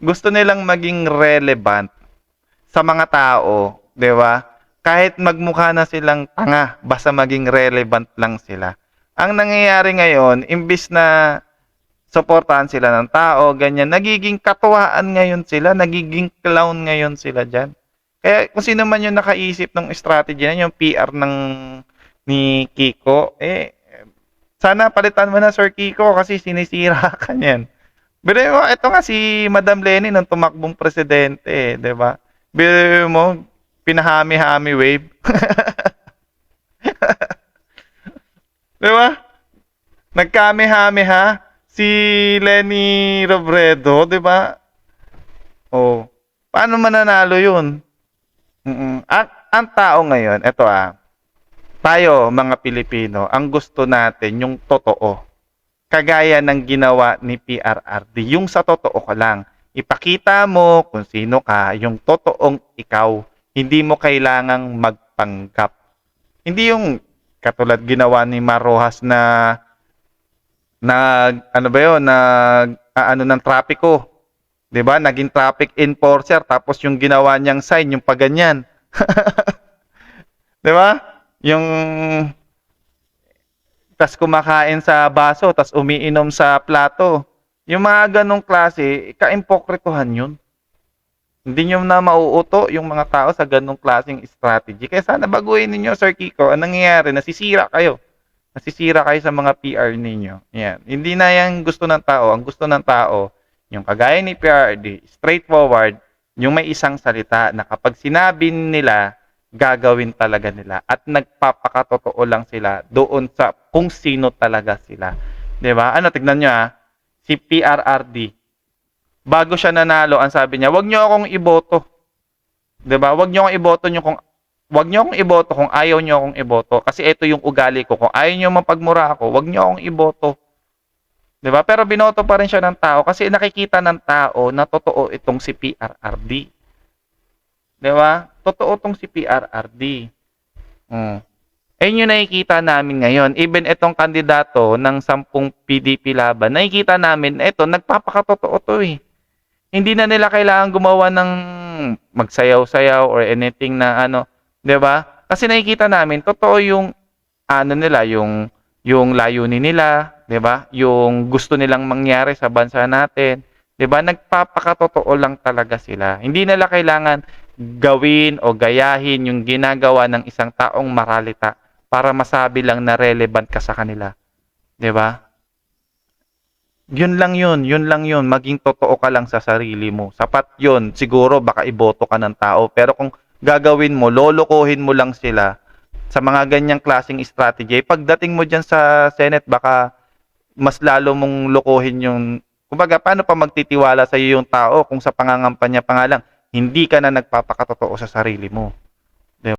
gusto nilang maging relevant sa mga tao, 'di ba? Kahit magmukha na silang tanga, basta maging relevant lang sila. Ang nangyayari ngayon, imbis na suportahan sila ng tao, ganyan, nagiging katuwaan ngayon sila, nagiging clown ngayon sila diyan. Kaya kung sino man yung nakaisip ng strategy na yung PR ni Kiko, sana palitan mo na Sir Kiko kasi sinisira ka niyan. Pero ito nga si Madam Lenny nung tumakbong presidente, 'di ba? Biro mo, pinahami-hami wave. 'Di ba? Nagkami-hami ha si Lenny Robredo, 'di ba? Oh, paano mananalo 'yun? Ang tao ngayon, eto tayo mga Pilipino, ang gusto natin yung totoo. Kagaya ng ginawa ni PRRD, yung sa totoo ka lang. Ipakita mo kung sino ka, yung totoong ikaw. Hindi mo kailangang magpanggap. Hindi yung katulad ginawa ni Mar Rojas na ano ba yun, ano ng trapiko. 'Di ba? Naging traffic enforcer tapos yung ginawa niyang sign yung paganyan. 'Di ba? Yung tas kumakain sa baso tas umiinom sa plato. Yung mga ganong klase, kaimpokrituhan yun. Hindi nyo na mauuto yung mga tao sa ganong klaseng strategy. Kaya sana baguhin ninyo, Sir Kiko. Ang nangyayari, nasisira kayo. Nasisira kayo sa mga PR ninyo. Yan. Hindi na yan gusto ng tao. Ang gusto ng tao, yung kagaya ni PRD, straightforward, yung may isang salita na kapag sinabi nila, gagawin talaga nila. At nagpapakatotoo lang sila doon sa kung sino talaga sila. 'Di ba? Ano, tignan nyo si PRRD. Bago siya nanalo, ang sabi niya, "Wag niyo akong iboto." 'Di ba? Wag niyo akong iboto kung ayaw niyo akong iboto kasi ito yung ugali ko. Kung ayaw niyo mapagmura ako, wag niyo akong iboto. 'Di ba? Pero binoto pa rin siya ng tao kasi nakikita ng tao na totoo itong si PRRD. 'Di ba? Totoo tong si PRRD. Ayun yung nakikita namin ngayon. Even itong kandidato ng 10 PDP laban, nakikita namin, eto, nagpapakatotoo to Hindi na nila kailangan gumawa ng magsayaw-sayaw or anything na ano, 'di ba? Kasi nakikita namin, totoo yung ano nila, yung layunin nila, 'di ba? Yung gusto nilang mangyari sa bansa natin, 'di ba? Nagpapakatotoo lang talaga sila. Hindi nila kailangan gawin o gayahin yung ginagawa ng isang taong maralita para masabi lang na relevant ka sa kanila. 'Di ba? Yun lang yun. Maging totoo ka lang sa sarili mo. Sapat yun. Siguro baka iboto ka ng tao. Pero kung gagawin mo, lolokohin mo lang sila sa mga ganyang klaseng strategy, pagdating mo dyan sa Senate, baka mas lalo mong lokohin yung, kumbaga, paano pa magtitiwala sa iyo yung tao kung sa pangangampanya pa nga lang, hindi ka na nagpapakatotoo sa sarili mo.